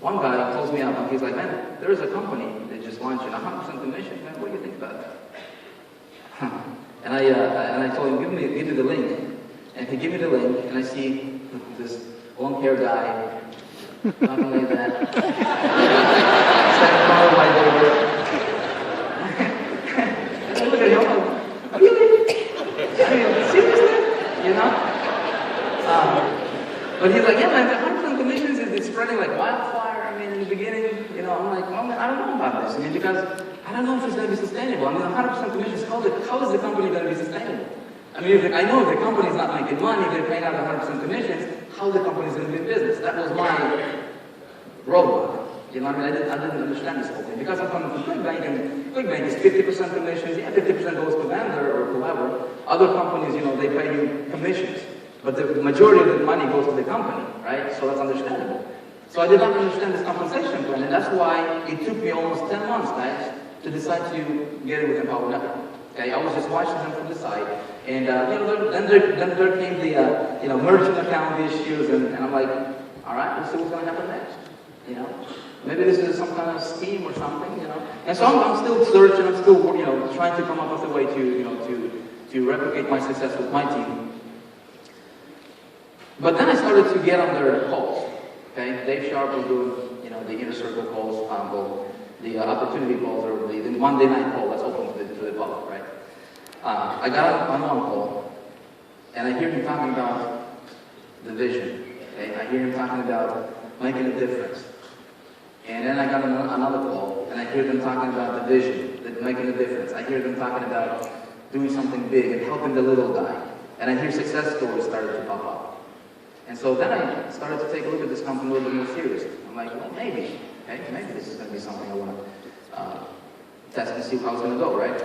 one guy calls me up and he's like, man, there is a company that just launched an 100% commission. Man, what do you think about that? And I told him, give me the link. And he gave me the link, and I see this long-haired guy, nothing like that, standing in front of my door. And I look at him, I'm like, really? I mean, seriously? You know? But he's like, yeah, man, the 100% commissions is spreading like wildfire. I mean, in the beginning, you know, I'm like, well, man, I don't know about this. I mean, because I don't know if it's going to be sustainable. I mean, 100% commissions, how is the company going to be sustainable? I mean, I know if the company's not making money, they're paying out 100% commissions, how the company's going to be in business. That was my roadblock. You know what I mean? I didn't understand this whole thing. Because I'm coming from QuickBank, and QuickBank is 50% commissions, yeah, 50% goes to vendor or whoever. Other companies, you know, they pay you commissions. But the majority of the money goes to the company, right? So that's understandable. So I did not understand this compensation plan, and that's why it took me almost 10 months, guys, to decide to get it with Empower Network. Okay, I was just watching them from the side, and you know, then there came the you know, merchant account issues, and I'm like, all right, let's see what's going to happen next. You know, maybe this is some kind of scheme or something. You know, and so I'm still searching, I'm still, you know, trying to come up with a way to, you know, to replicate my success with my team. But then I started to get on their calls. Okay, Dave Sharp was doing, you know, the inner circle calls, the opportunity calls, or the Monday night call that's open to the public, right? I got on one call, and I hear him talking about the vision. Okay, I hear him talking about making a difference. And then I got on another call, and I hear them talking about the vision, that making a difference. I hear them talking about doing something big and helping the little guy. And I hear success stories started to pop up. And so then I started to take a look at this company a little bit more seriously. I'm like, well, maybe this is going to be something I want to test and see how it's going to go, right?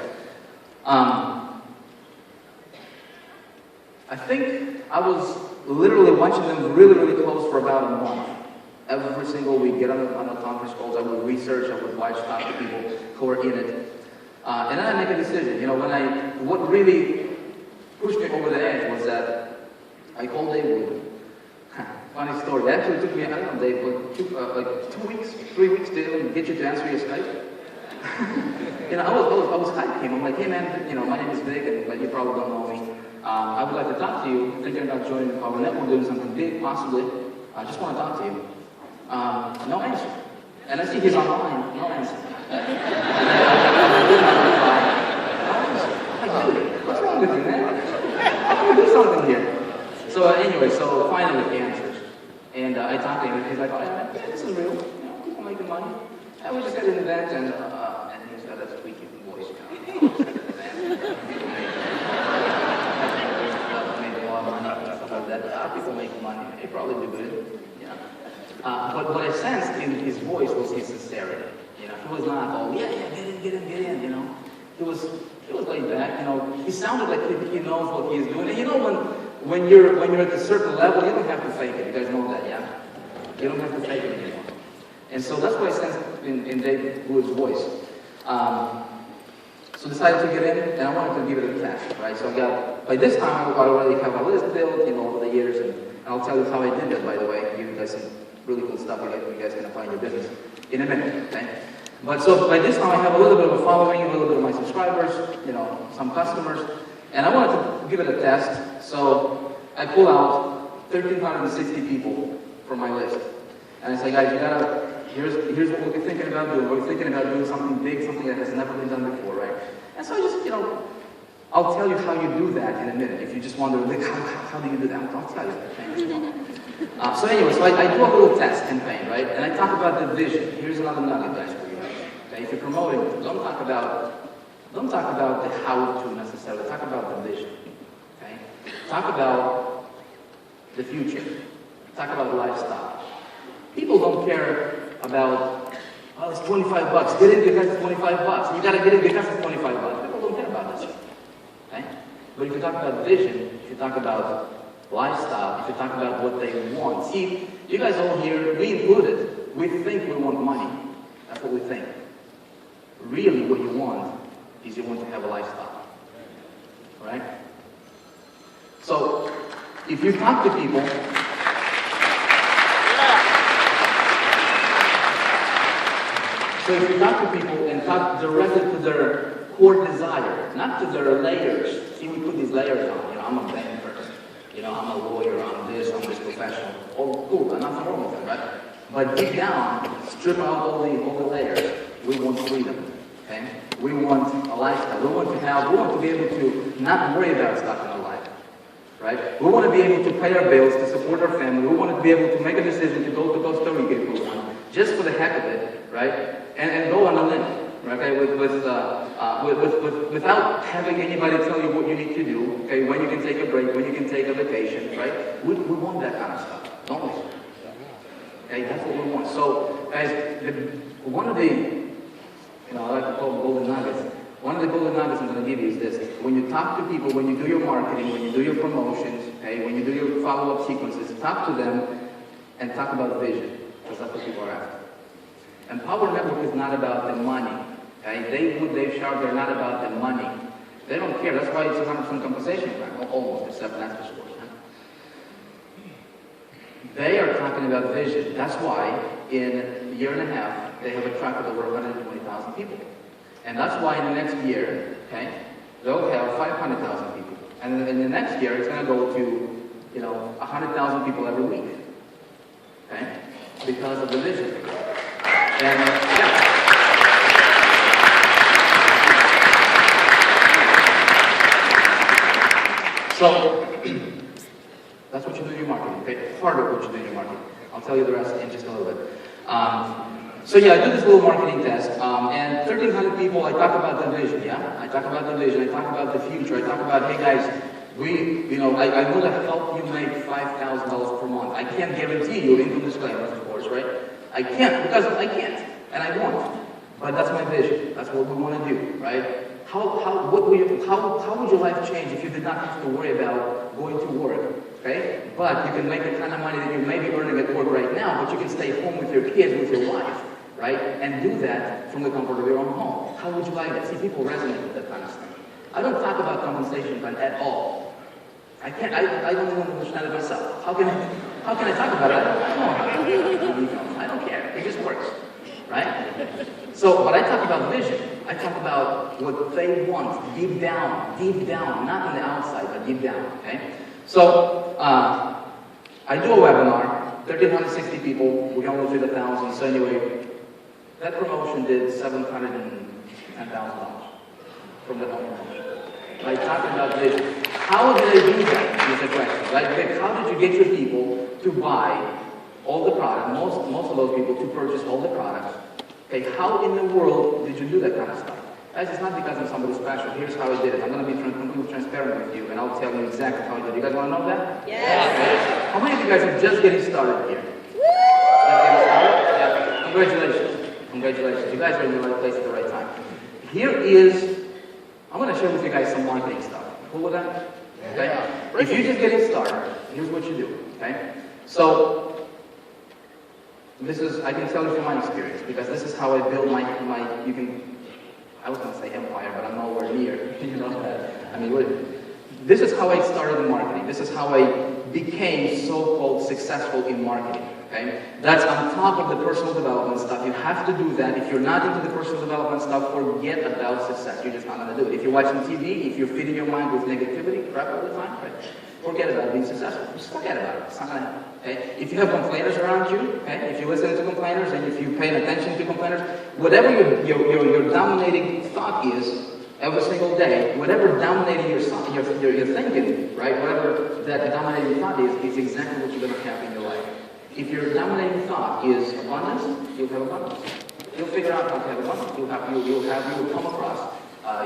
I think I was literally watching them really, really close for about a month. Every single week, get on the conference calls, I would research, I would watch, talk to people who are in it. And then I make a decision. You know, what really pushed me over the edge was that I called Dave Wood. Funny story. It actually took me, I don't know, Dave, like 2 weeks, 3 weeks to even get you to answer your Skype. You know, I was hyping him. I'm like, hey man, you know, my name is Vick, and like, you probably don't know me. I would like to talk to you. Thinking about joining the Empower Network, doing something big, possibly. I just want to talk to you. No answer. And I see he's online. No answer. And I dude, what's wrong with you, man? How can we do something here? So anyway, so finally he answers. And I talked to him, and he's like, oh yeah, this is real. You know, people making money. And we just had an event, and he's got that squeaky voice. You know, people make money. They probably do good. You know. But what I sensed in his voice was his sincerity. You know, he was not all, yeah, get in. You know, he was laid back. You know, he sounded like he knows what he's doing. And you know, when you're at a certain level, you don't have to fake it. You guys know that, yeah? You don't have to fake it anymore. And so that's what I sensed in Dave Wood's voice. So decided to get in, and I wanted to give it a test, right? So by this time, I already have a list built, you know, over the years, and I'll tell you how I did that, by the way. Give you guys some really cool stuff you guys can apply in your business in a minute, okay? But so by this time, I have a little bit of a following, a little bit of my subscribers, you know, some customers, and I wanted to give it a test. So I pull out 1,360 people from my list, and I say, guys, here's what we're thinking about doing. We're thinking about doing something big, something that has never been done before, right? And so I just, you know, I'll tell you how you do that in a minute. If you just wonder, like, how do you do that? I'll tell you. So anyway, so I do a little test campaign, right? And I talk about the vision. Here's another nugget, guys, for you. Okay, if you're promoting, don't talk about the how-to necessarily. Talk about the vision. Okay? Talk about the future. Talk about lifestyle. People don't care about, oh, it's 25 bucks. Get in because it's 25 bucks. You gotta get in because it's 25 bucks. People don't care about this. Okay? But if you talk about vision, if you talk about lifestyle, if you talk about what they want. See, you guys all here, me included, we think we want money. That's what we think. Really what you want is you want to have a lifestyle. Right? So, if you talk to people, So if you talk to people and talk directly to their core desire, not to their layers. See, we put these layers on. You know, I'm a banker. You know, I'm a lawyer. I'm this professional. Oh, cool. I'm not wrong with that, right? But deep down, strip out all the layers. We want freedom. Okay? We want a lifestyle. We want to be able to not worry about stuff in our life. Right? We want to be able to pay our bills, to support our family. We want to be able to make a decision to go to Costa Rica if we want, just for the heck of it, right? And go on a limb, okay? Without having anybody tell you what you need to do, okay? When you can take a break, when you can take a vacation, right? We want that kind of stuff, don't we? Okay, that's what we want. So, guys, one of the, you know, I like to call them golden nuggets. One of the golden nuggets I'm going to give you is this. When you talk to people, when you do your marketing, when you do your promotions, okay, when you do your follow-up sequences, talk to them and talk about vision, because that's what people are after. And Power Network is not about the money. Okay? Dave Sharp, they're not about the money. They don't care. That's why it's 100% compensation plan, almost, except that's for sure. They are talking about vision. That's why in a year and a half, they have attracted over 120,000 people. And that's why in the next year, okay, they'll have 500,000 people. And then in the next year, it's going to go to, you know, 100,000 people every week. Okay? Because of the vision. And, yeah. So, that's what you do in your marketing, okay? Part of what you do in your marketing. I'll tell you the rest in just a little bit. So yeah, I do this little marketing test, and 1,300 people, I talk about the vision, yeah? I talk about the vision, I talk about the future, I talk about, hey guys, I want to help you make $5,000 per month. I can't guarantee you income disclaimers, of course, right? I can't, because I can't, and I won't. But that's my vision. That's what we want to do, right? How would your life change if you did not have to worry about going to work, okay? But you can make the kind of money that you may be earning at work right now, but you can stay home with your kids, with your wife, right? And do that from the comfort of your own home. How would you like that? See, people resonate with that kind of stuff. I don't talk about compensation plan at all. I don't even understand it myself. How can I talk about it? I don't care. It just works, right? So, but I talk about vision. I talk about what they want deep down, not on the outside, but deep down, okay? So, I do a webinar, 1,360 people, we only did 1,000, so anyway, that promotion did $710,000 from the home. Like, talking about vision. How did I do that, is the question, right? Vick, how did you get your people to buy all the product, most of those people to purchase all the products? Okay, how in the world did you do that kind of stuff? Guys, it's not because I'm somebody special. Here's how I did it. I'm going to be completely transparent with you, and I'll tell you exactly how I did it. You guys want to know that? Yes. Okay. How many of you guys are just getting started here? Just getting started? Yeah. Congratulations. Congratulations. You guys are in the right place at the right time. Here is, I'm going to share with you guys some marketing stuff. Cool with that? Okay? Yeah. If you're just getting started, here's what you do. Okay? So, this is, I can tell you from my experience, because this is how I build I was going to say empire, but I'm nowhere near, you know that. I mean, this is how I started in marketing. This is how I became so-called successful in marketing, okay? That's on top of the personal development stuff. You have to do that. If you're not into the personal development stuff, forget about success. You're just not going to do it. If you're watching TV, if you're feeding your mind with negativity, crap all the time, right? Forget about being successful. Just forget about it. It's not going to happen. Okay? If you have complainers around you, okay? If you listen to complainers and if you pay attention to complainers, whatever your dominating thought is every single day, whatever dominating your thinking, right? Whatever that dominating thought is exactly what you're going to have in your life. If your dominating thought is abundance, you'll have abundance. You'll figure out how to have abundance. You will come across.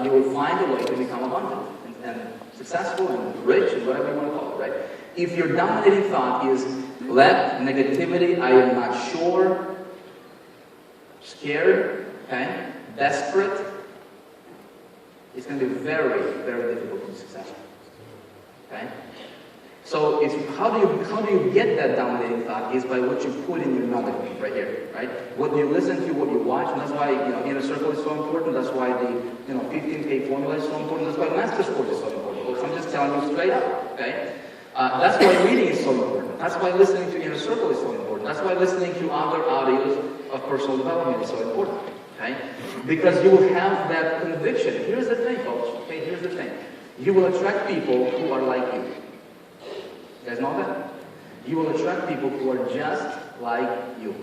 You will find a way to become abundant and successful and rich and whatever you want to call it, right? If your dominating thought is lack, negativity, I am not sure, scared, okay, desperate, it's going to be very, very difficult to be successful, okay? So it's how do you get that dominating thought is by what you put in your nugget right here, right? What you listen to, what you watch, and that's why inner circle is so important. That's why the 15K formula is so important. That's why master course is so important. Folks, I'm just telling you straight up, okay? That's why reading is so important. That's why listening to inner circle is so important. That's why listening to other audios of personal development is so important. okay? Because you will have that conviction. Here's the thing, folks, okay? Here's the thing. You will attract people who are like you. You guys know that? You will attract people who are just like you.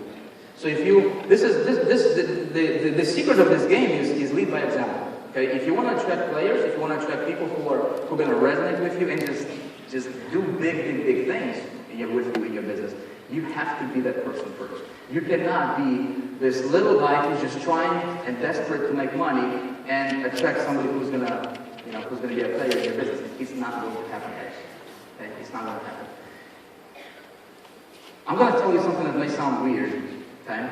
So if you, the secret of this game is lead by example. Okay, if you want to attract players, if you want to attract people who are going to resonate with you and just do big things with you in your business, you have to be that person first. You cannot be this little guy who's just trying and desperate to make money and attract somebody who's going to, who's going to be a player in your business. It's not going to happen, guys. Okay? It's not going to happen. I'm going to tell you something that may sound weird, okay?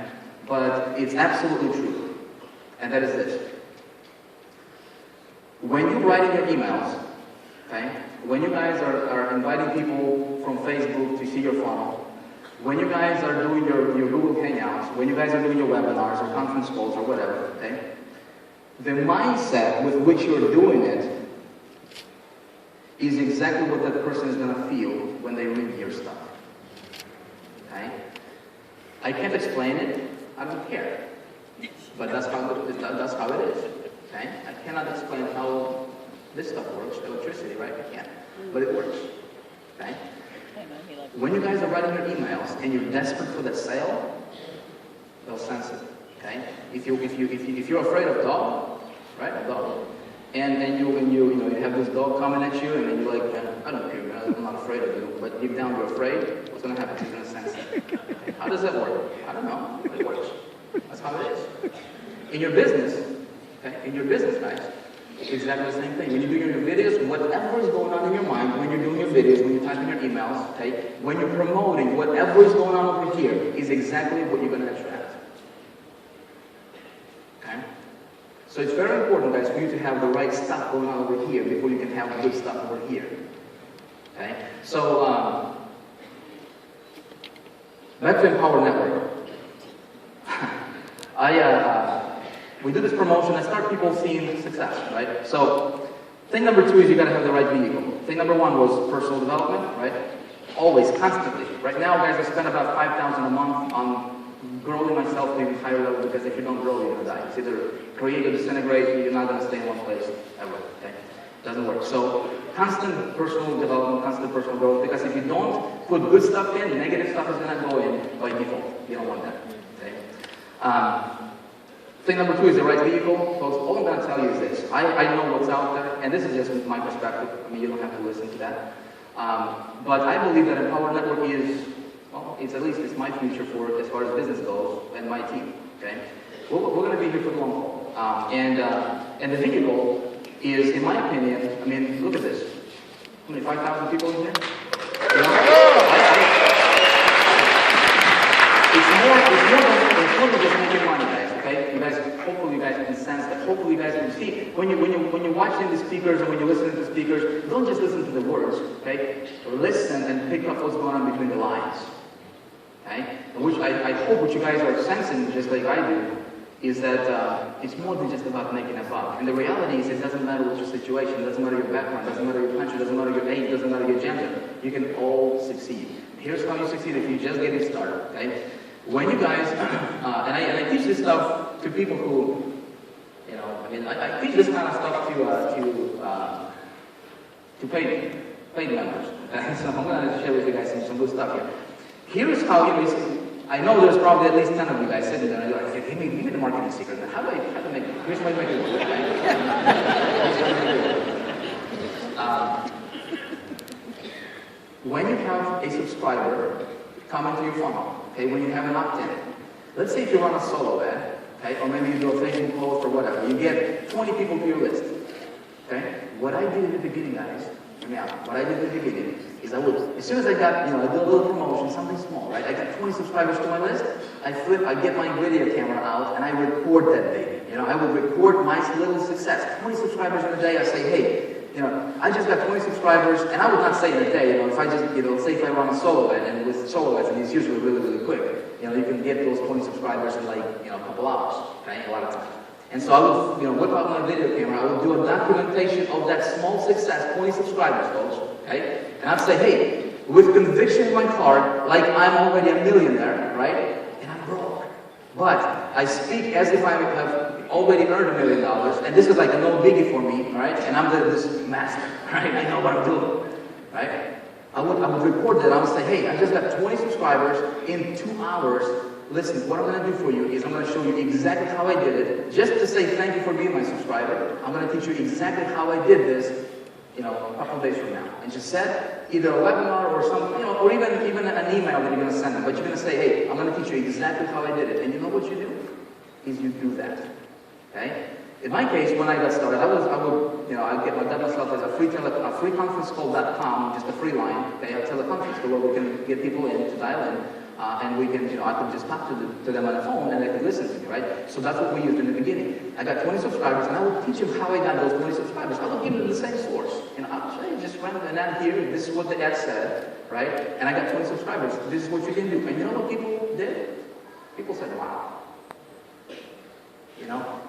But it's absolutely true. And that is this. When you write in your emails, okay, when you guys are inviting people from Facebook to see your funnel, when you guys are doing your Google Hangouts, when you guys are doing your webinars or conference calls or whatever, okay, the mindset with which you're doing it is exactly what that person is going to feel when they read your stuff. Okay? I can't explain it. I don't care. But that's how it is. Okay? I cannot explain how this stuff works, electricity, right? I can't. But it works. Okay? When you guys are writing your emails and you're desperate for that sale, they'll sense it. Okay? If you're afraid of dog, right? A dog. And you have this dog coming at you, and then you're like, I don't care, I'm not afraid of you. But deep down you're afraid. What's going to happen? He's going to sense it. Okay? How does that work? I don't know. But it works. That's how it is. In your business, okay? In your business, guys, it's exactly the same thing. When you're doing your videos, whatever is going on in your mind, when you're doing your videos, when you're typing your emails, okay? When you're promoting, whatever is going on over here is exactly what you're going to attract. Okay? So it's very important, guys, for you to have the right stuff going on over here before you can have good stuff over here. Okay? So, back to Empower Network. We do this promotion, I start people seeing success, right? So, thing number 2 is you gotta have the right vehicle. Thing number 1 was personal development, right? Always, constantly. Right now, guys, I spend about $5,000 a month on growing myself to even higher level, because if you don't grow, you're gonna die. It's either create or disintegrate, you're not gonna stay in one place ever, okay? Doesn't work. So, constant personal development, constant personal growth, because if you don't put good stuff in, negative stuff is gonna go in by default. You don't want that, okay? Thing number 2 is the right vehicle. Folks, all I'm going to tell you is this. I know what's out there, and this is just my perspective. I mean, you don't have to listen to that. But I believe that Empower Network is, well, it's my future for as far as business goes, and my team. Okay, we're going to be here for the long haul. And the vehicle is, in my opinion, I mean, look at this. How many, 5,000 people in here? You know? It's more than just making money, guys. Okay, you guys. Hopefully, you guys can sense that. Hopefully, you guys can see when you're watching the speakers and when you're listening to speakers. Don't just listen to the words. Okay, listen and pick up what's going on between the lines. Okay, which I hope what you guys are sensing, just like I do, is that it's more than just about making a buck. And the reality is, it doesn't matter what your situation, it doesn't matter your background, it doesn't matter your country, it doesn't matter your age, it doesn't matter your gender. You can all succeed. Here's how you succeed if you just get it started. Okay. When you guys, and I teach this stuff to people who, you know, I mean, I teach this kind of stuff to paid members. Okay? So I'm going to share with you guys some good stuff here. Here's how you know, I know there's probably at least 10 of you guys sitting there and you're like, hey, give me the marketing secret. How do I make it? Here's how you make it work. When you have a subscriber come into your funnel, okay, when you have an opt-in, let's say if you run a solo ad, okay, or maybe you do a Facebook post or whatever, you get 20 people to your list, okay? What I did at the beginning, guys, what I did at the beginning is I would, as soon as I got, I did a little promotion, something small, right? I got 20 subscribers to my list, I get my video camera out, and I record that baby. I would record my little success. 20 subscribers in a day, I say, hey, I just got 20 subscribers, and I would not say in a day, if I just, say if I run a solo ad, and with solo ads, and it's usually really, really quick, you can get those 20 subscribers in like, a couple hours, okay, a lot of times. And so I would, whip out my video camera, I would do a documentation of that small success, 20 subscribers, folks, okay? And I'd say, hey, with conviction in my heart, like I'm already a millionaire, right? And I'm broke. But I speak as if I have already earned $1 million, and this is like a no biggie for me, right? And I'm this master, right? I know what I'm doing, right? I would record that. I would say, hey, I just got 20 subscribers in 2 hours. Listen, what I'm going to do for you is I'm going to show you exactly how I did it. Just to say thank you for being my subscriber, I'm going to teach you exactly how I did this, a couple of days from now. And just set either a webinar or something, or even an email that you're going to send them. But you're going to say, hey, I'm going to teach you exactly how I did it. And you know what you do? Is you do that. Okay? In my case, when I got started, I got myself as a free conference call.com, just a free line, okay, a teleconference where we can get people in to dial in, and we can, I can just talk to them on the phone and they can listen to me, right? So that's what we used in the beginning. I got 20 subscribers, and I will teach you how I got those 20 subscribers. I will give you the same source. I'll show you, just run an ad here, this is what the ad said, right? And I got 20 subscribers. This is what you can do. And you know what people did? People said, wow.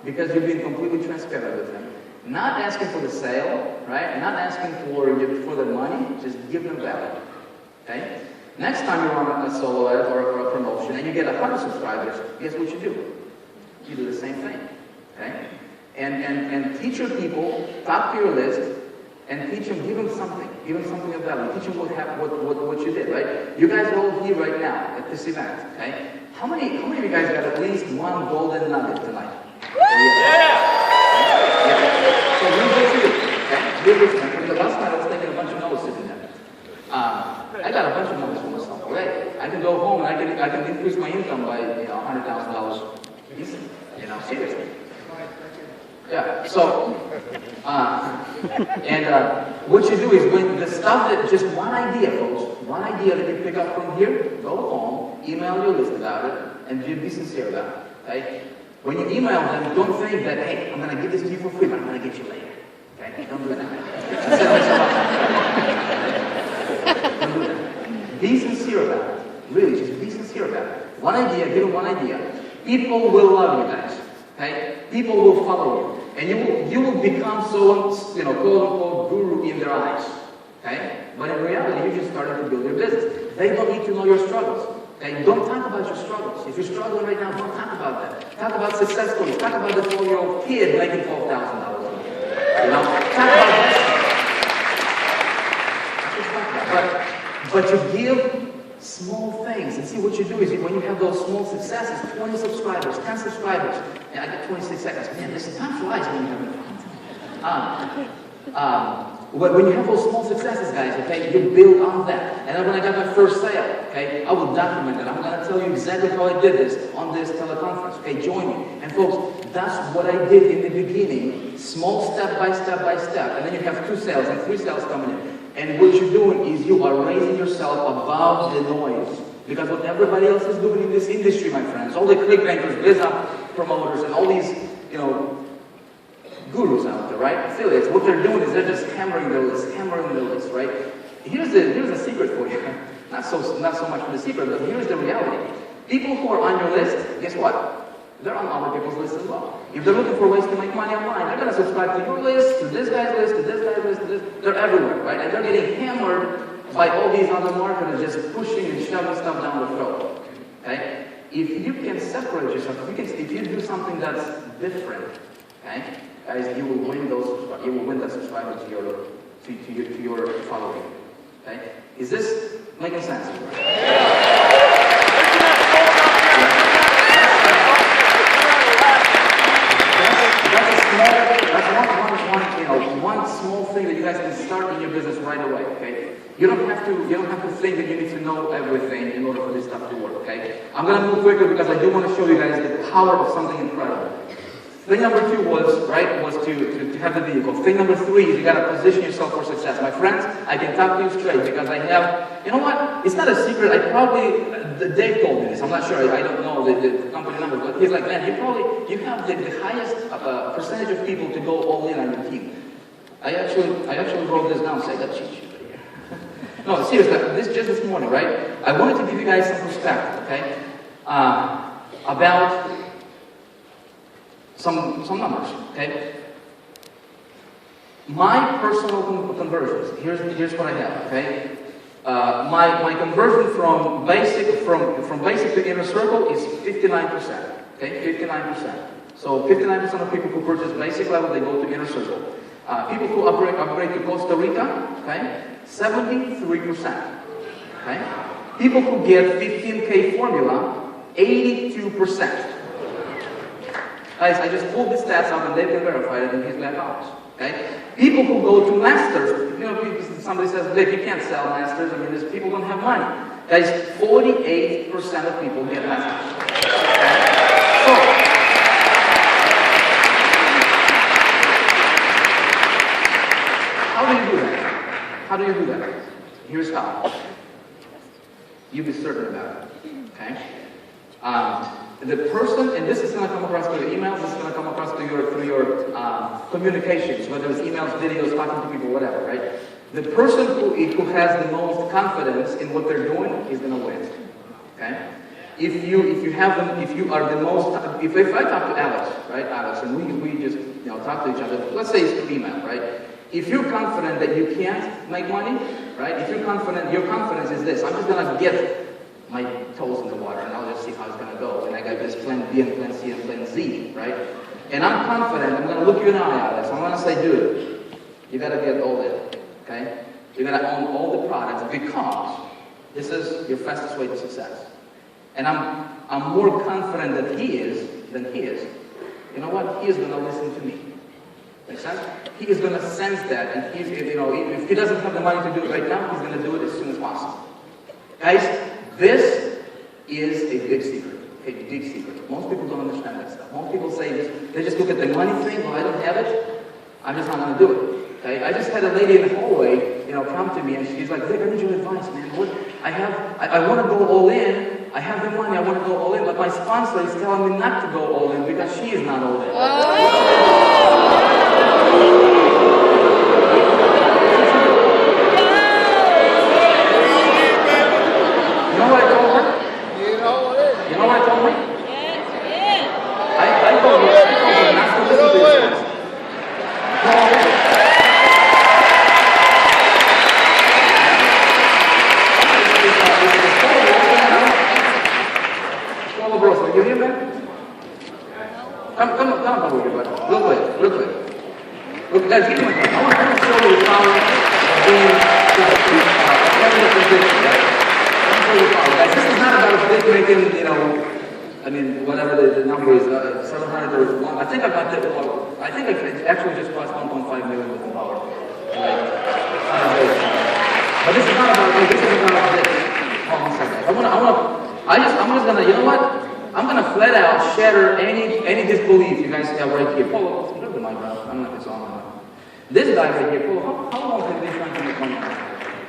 Because you're being completely transparent with them. Not asking for the sale, right? Not asking for the money, just give them value, okay? Next time you run a solo ad or a promotion and you get 100 subscribers, guess what you do? You do the same thing, okay? And teach your people, talk to your list, and teach them, give them something of value. Teach them what you did, right? You guys are all here right now at this event, okay? How many of you guys got at least one golden nugget tonight? Yeah. So here's what you do, okay? Last night I was taking a bunch of notes sitting there. I got a bunch of notes for myself, okay? I can go home and I can increase my income by $100,000 easily, seriously. Yeah, so, what you do is when the stuff that, just one idea, folks, one idea that you pick up from here, go home, email your list about it, and be sincere about it, okay? When you email them, don't think that, hey, I'm going to give this to you for free, but I'm going to get you later, okay? Don't do that. Don't do that. Be sincere about it. Really, just be sincere about it. One idea, give them one idea. People will love you guys. Okay? People will follow you. And you will become someone's, quote-unquote guru in their eyes. Okay? But in reality, you're just starting to build your business. They don't need to know your struggles. Okay? Don't talk about your struggles. If you're struggling right now, don't talk about that. Talk about success stories. Talk about the 12-year-old kid making $12,000 a year. Talk about that. But you give small things. And see, what you do is when you have those small successes, 20 subscribers, 10 subscribers, and I got 26 seconds. Man, this time flies when you have fun. When you have those small successes, guys, okay, you build on that. And then when I got my first sale, okay, I will document it. I'm going to tell you exactly how I did this on this teleconference. Okay, join me. And folks, that's what I did in the beginning. Small step by step by step. And then you have 2 sales and 3 sales coming in. And what you're doing is you are raising yourself above the noise. Because what everybody else is doing in this industry, my friends, all the clickbankers, business promoters, and all these, gurus out there, right? Affiliates, what they're doing is they're just hammering their list, right? Here's a secret for you. Not so much for the secret, but here's the reality. People who are on your list, guess what? They're on other people's lists as well. If they're looking for ways to make money online, they're going to subscribe to your list, to this guy's list, to this guy's list, to this. They're everywhere, right? And they're getting hammered by all these other marketers just pushing and shoving stuff down the throat. Okay? If you can separate yourself, if you do something that's different, okay, guys, you will win that subscriber to your following. Okay? Is this making sense? One small thing that you guys can start in your business right away, okay? You don't have to think that you need to know everything in order for this stuff to work, okay? I'm gonna move quickly because I do want to show you guys the power of something incredible. Thing number 2 was to have the vehicle. Thing number 3 is you gotta position yourself for success. My friends, I can talk to you straight because I have, you know what? It's not a secret. Dave told me this. I'm not sure. I don't know the company numbers, but he's like, man, you have the highest percentage of people to go all in on your team. I actually wrote this down. So I got cheat sheet right here. No, seriously. This morning, right? I wanted to give you guys some perspective, okay? About some numbers, okay? My personal conversions, here's what I have, okay? My conversion from basic to inner circle is 59%. Okay, 59%. So 59% of people who purchase basic level, they go to inner circle. People who upgrade to Costa Rica, okay, 73%. Okay, people who get 15K formula, 82%. Guys, I just pulled the stats up and they can verify it in his back office. Okay? People who go to masters, you know, somebody says, Vic, you can't sell masters. I mean, people don't have money. Guys, 48% of people get masters. Okay? So, how do you do that? How do you do that? Here's how. You be certain about it. Okay? The person, and this is going to come across through your emails, this is going to come across through your communications, whether it's emails, videos, talking to people, whatever, right? The person who has the most confidence in what they're doing is going to win. Okay? If you are the most, if I talk to Alex, right, Alex, and we just talk to each other, let's say it's through email, right? If you're confident that you can't make money, right? If you're confident, your confidence is this: I'm just going to get my toes in the water, and I'll just see how it's going to go. And I got this plan B and plan C and plan Z, right? And I'm confident. I'm going to look you in the eye, Alex. I'm going to say, dude, you got to get all in, okay? You got to own all the products because this is your fastest way to success. And I'm more confident that he is than he is. You know what? He is going to listen to me. Make sense? He is going to sense that, and he's, if he doesn't have the money to do it right now, he's going to do it as soon as possible. Guys, this is a big secret. A big secret. Most people don't understand that stuff. Most people say this. They just look at the money thing. Well, I don't have it. I'm just not going to do it. Okay? I just had a lady in the hallway, come to me, and she's like, Vic, I need your advice, man. What? I want to go all in. I have the money. I want to go all in, but my sponsor is telling me not to go all in because she is not all in. You know what I told her? You know what I told her? I told her not to listen to your sponsor. You hear that? Come over here, buddy. Real quick. Look, guys, give me my phone. I want to show you the power of being having a position, right? I want to show you the power, guys. This is not about Vic making, whatever the number is, 700 or 1. I think I got that. I think it actually just cost 1.5 million with the power. Right? But this is not about me. This is about Vic. Hold on a second. I'm just gonna, you know what? I'm going to flat out shatter any disbelief you guys have right here. Paul, look at my mouth. I'm not this on. This guy right here, Paul, how long have you been trying to make money?